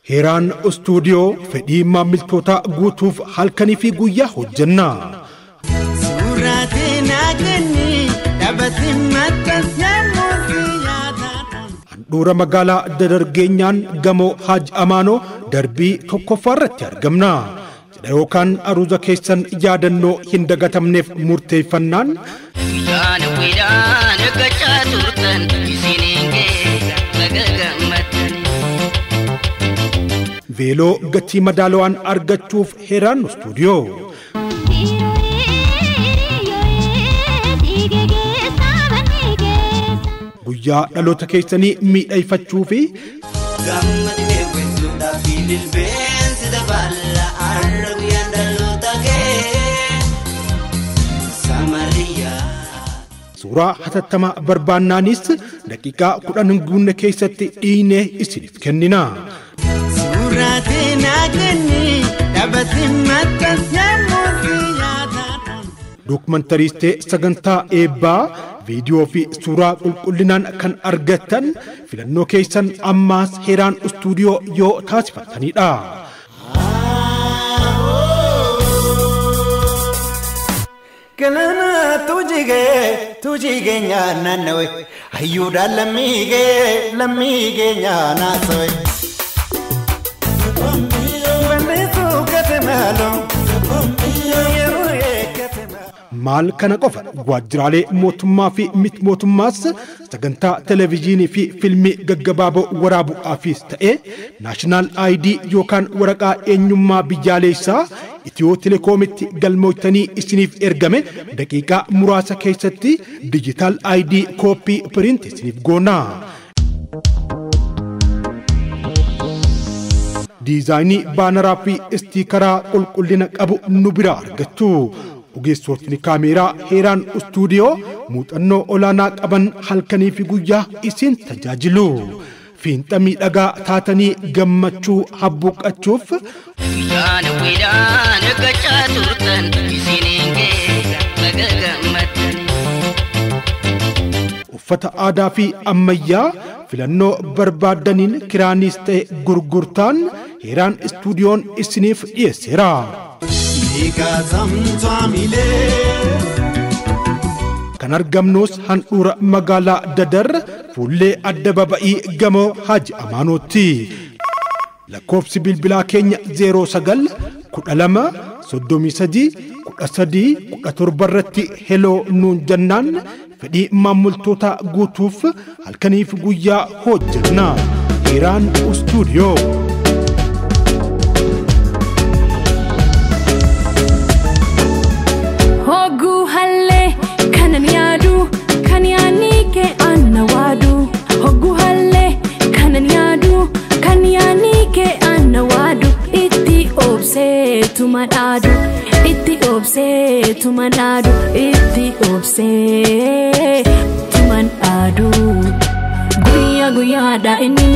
هيران استوديو فدي ماملتوتا غوتوف halkanii fi guyyaa hojjenna. Suuratina ganni dhabati Handhuura magaalaa Dadargeenyaan gamoo Haaj Amaanoo darbii tokkoffaarratti argamna. Yookaan aruuza keessan yaadannoo hin dagatamneef murteeffannaan veeloo gatii madaalawaan argachuuf Heeraan Stuudiyoo guyyaa dhaloota keessanii miidhagfachuu fi suuraa hatattamaa barbaannaanis daqiiqaa 10 guunne keessatti dhiinee isiniif kennina. Dokumentariistee sagantaa eebbaa viidiyoo fi suuraa qulqullinaan kan argattan filannoo keessan ammaas Heeraan Stuudiyoo yoo taasifattanidha. Kanana tujige nyaananwe ayyuudha lammige nyaanasoe maal kana qofa waajjiraalee mootummaa fi miti mootummaas sagantaa televiziyoonii fi filmii gaggabaaboo waraabuudhaafis ta'e naashinaal ID yookaan waraqaa eenyummaa biyyaalessaa Itiyoo Telekoomitti galmootanii isiniif ergame daqiiqaa muraasa keessatti digital ID kooppii print isiniif goona. Diizaayinii baanaraa fi istiikaraa qulqullina qabu nu biraa argattu. Ogeessotni kaameeraa Heeraan Stuudiyoo muuxannoo olaanaa qaban halkanii fi guyyaa isin tajaajilu. Fiinxa miidhagaa taatanii gammachuu habbuuqqachuuf uffata aadaa fi ammayyaa filannoo barbaadaniin kiraanis ta'e gurgurtaan Heeraan Stuudiyoon isiniif dhiyeesseera. Kan argamnus handhuura magaalaa Dadar fuullee adda-babayii gamoo Haaj Amaanootti. Lakkoofsi bilbilaa keenya 09-12-33-13-17 irratti heloo nuun jennaan fedhii maamiltoota guutuuf halkaniif guyyaa hojjenna. Heeraan Stuudiyoo. Itti obsee tuman adu guyyaa guyyaadha inni